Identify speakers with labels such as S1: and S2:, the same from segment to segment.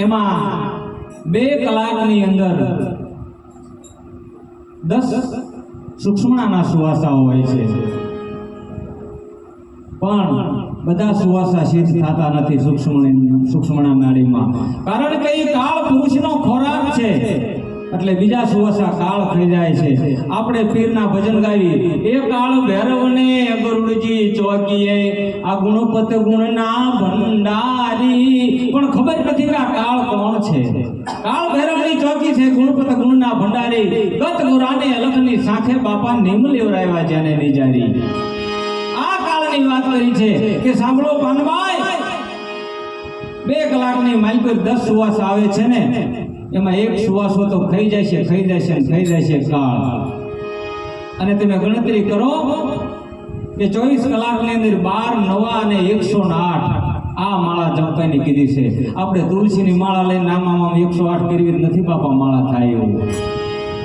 S1: એમાં 2 કલાકની અંદર 10 સૂક્ષ્મણાના સુવાસાઓ હોય છે, પણ બધા સુવાસા સિદ્ધ થતા નથી સૂક્ષ્મણા નાડીમાં, કારણ કે એ કાળ પુરુષનો ખોરાક છે, એટલે બીજા સુવાસા કાળ થઈ જાય છે. આપણે પીરના ભજન ગાવી, એ કાળ ભૈરવને ગરુડજી ચોકીએ આ ગુણપત ગુણના ભંડારી, પણ ખબર નથી કે આ કાળ કોણ છે. કાળ ભૈરવની ચોકી છે, ગુણપત ગુણના ભંડારી, ગત ગુરાને અલખની સાખે બાપા નિમ લેવરાવ્યા જેને નિજારી. આ કાળની વાત કરી છે કે સાંભળો પાનભાઈ, 2 કલાકની માઇલ પર 10 સુવાસ આવે છે ને, એમાં એક સુવાસો તો ખાઈ જાય છે કાળ. અને તમે ગણતરી કરો કે 24 કલાકની અંદર 12 નવા અને 108 આ માળા જપવાની કીધી છે. આપણે તુલસીની માળા લઈને નામામાં 108 કરવી નથી બાપા, માળા થાય એવું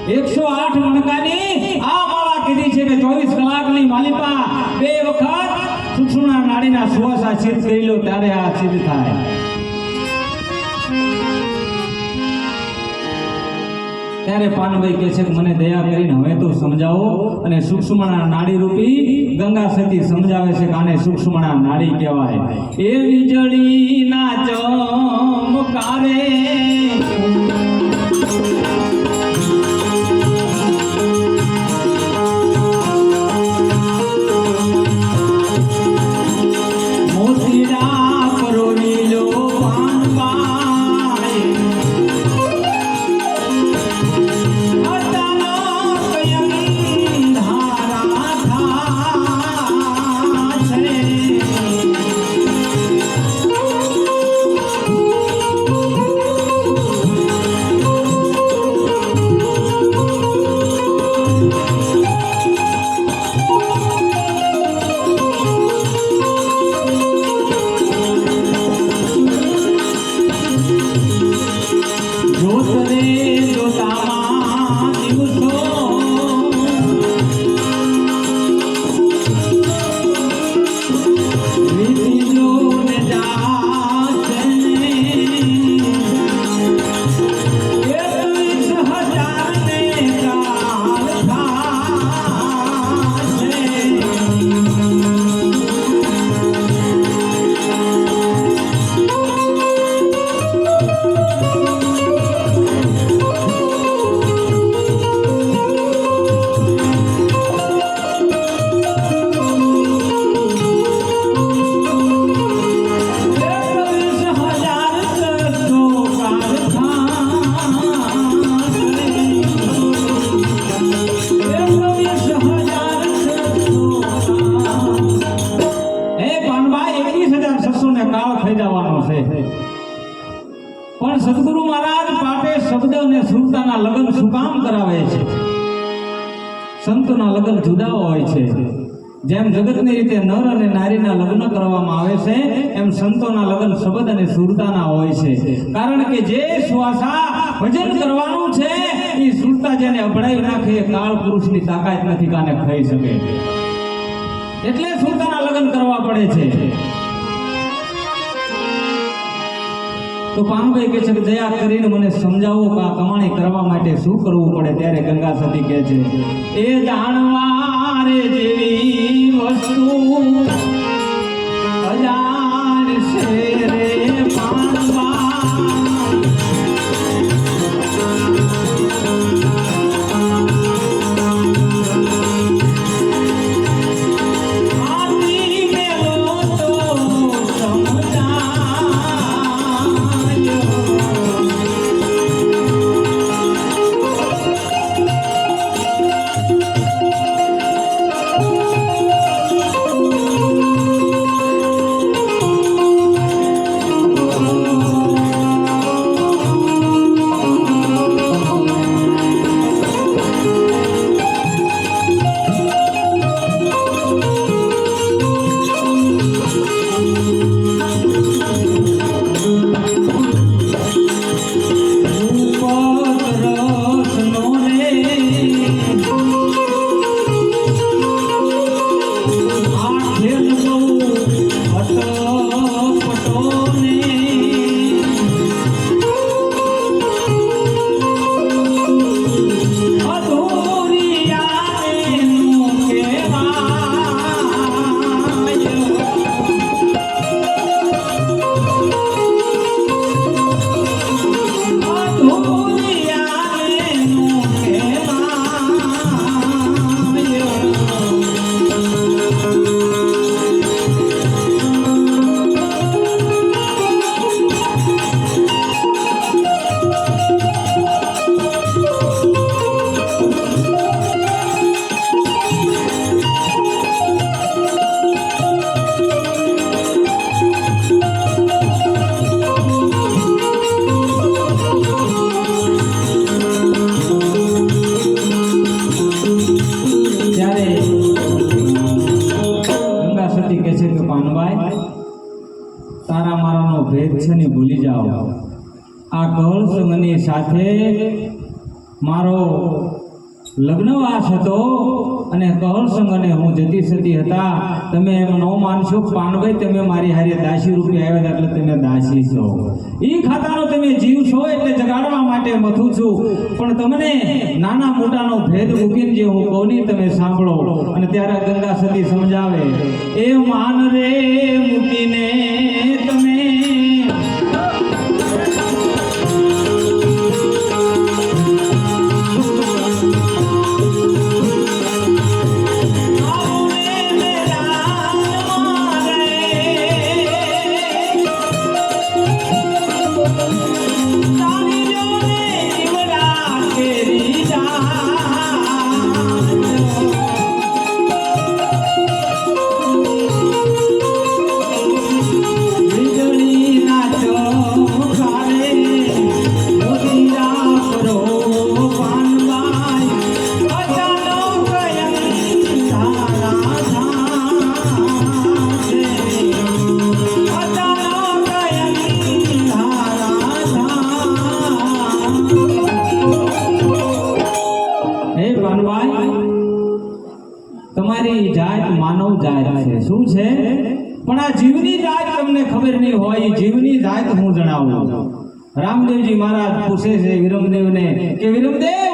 S1: 108 મણકાની આ માળા કીધી છે કે 24 કલાકની માલિપા 2 વખત સૂક્ષ્મણા નાડીના સુવાસા સિદ્ધ કરી લો ત્યારે આ સિદ્ધ થાય. ત્યારે પાનભાઈ કહે છે કે મને દયા કરીને હવે તો સમજાવો, અને સૂક્ષ્મણા નાડી રૂપી ગંગા સતી સમજાવે છે કે આને સૂક્ષ્મણા નાડી કહેવાય. એ વીજળીના ચમકારે પણ સદગુરુ મહારાજ પાટે શબ્દ અને સુરતાના લગ્ન શું કામ કરાવે છે? સંતોના લગ્ન જુદા હોય છે. જેમ જગતની રીતે નર અને નારીના લગ્ન કરવામાં આવે છે, એમ સંતોના લગ્ન શબ્દ અને સુરતાના હોય છે. કારણ કે જે શ્વાસા ભજન કરવાનું છે એ સુરતા જેને અભડાવી નાખે એ કાળ પુરુષની તાકાત નથી કાને ખાઈ શકે, એટલે સુરતાના લગ્ન કરવા પડે છે. તો પાનભાઈ કહે છે કે દયા કરીને મને સમજાવો કે આ કમાણી કરવા માટે શું કરવું પડે? ત્યારે ગંગા સતી કહે છે, એ જાણવા રે જેવી વસ્તુ અજાણ છે રે પાનવા. કહળ સંઘની સાથે મારો લગ્નવાસ હતો અને કહળ સંઘ અને હું જતી સતી હતા. તમે એમ ન માનશો પાનભાઈ, તમે મારી હારે દાસી રૂપે આવ્યા હતા એટલે તમે દાસી છો. ઈ ખાતાનો તમે જીવ છો એટલે જગાડવા માટે મથું છું. પણ તમને નાના મોટાનો ભેદ મૂકીને જે હું કહું ની તમે સાંભળો. અને ત્યારે ગંગા સતી સમજાવે, એ માન રે મૂકીને તમે તમારી જાત માનવ જાત છે. શું છે? પણ આ જીવની જાત તમને ખબર નહીં હોય. જીવની જાત હું જણાવું. રામદેવજી મહારાજ પૂછે છે વિરમદેવને કે વિરમદેવ,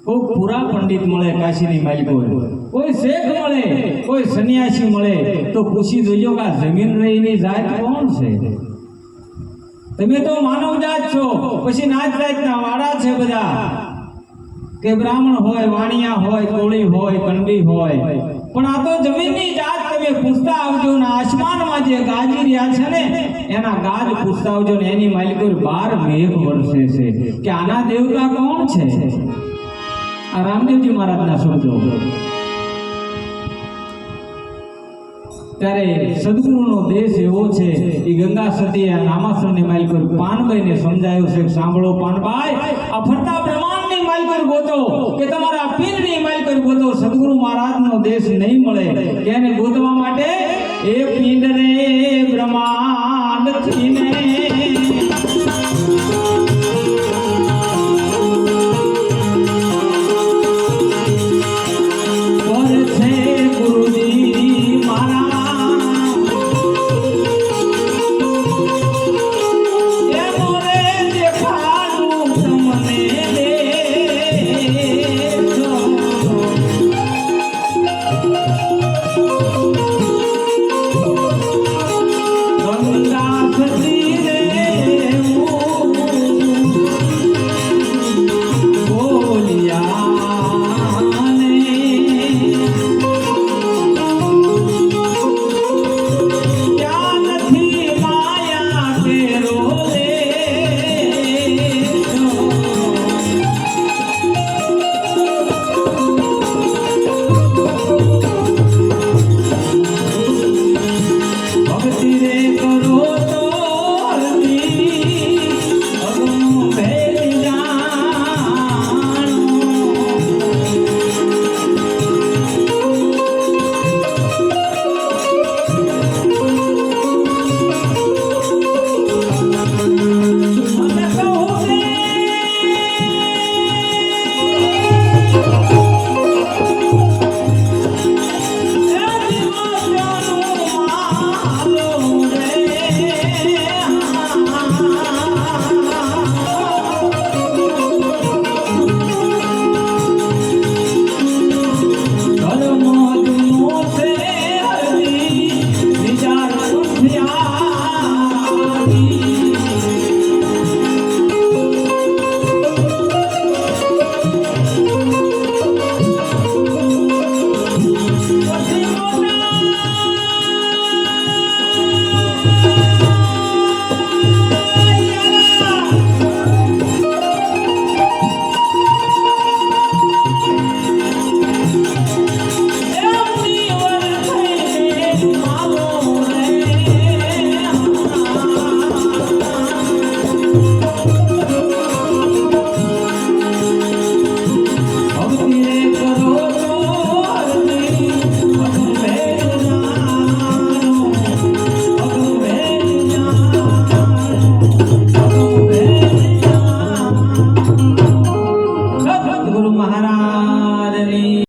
S1: કોઈ પૂરા પંડિત મળે કાશીની માલિકો, કોઈ શેખ મળે, કોઈ સન્યાસી મળે તો પૂછી જોજો કે આ જમીન રહીની જાત કોણ છે? તમે તો માનવ જાત છો. પછી નાત જાતના વાડા છે બધા, કે બ્રાહ્મણ હોય, વાણિયા હોય, કોળી હોય, કંડી હોય. પણ આ તો જમીનની જાત તમે પૂછતા આવજો ને આસમાનમાં જે ગાજી રહ્યા છે ને એના ગાજ પૂછતા આવજો ને એની માલિકો 12 મેઘ વરસે છે કે આના દેવતા કોણ છે? આ રામદેવજી મહારાજના શબ્દો. ત્યારે સદગુરુનો દેશ એવો છે એ ગંગા સતી આ નામાસણની માલિકો પાનભાઈને સમજાયું છે, સાંભળો પાનભાઈ, આ ફરતા બ્રહ્માંડની માલિકો ગોતો કે તમારા પીરની માલિકો ગોતો. સદગુરુ મહારાજનો દેશ નહીં મળે કે એને ગોતવા માટે એ પિંડ રે બ્રહ્માંડ થઈને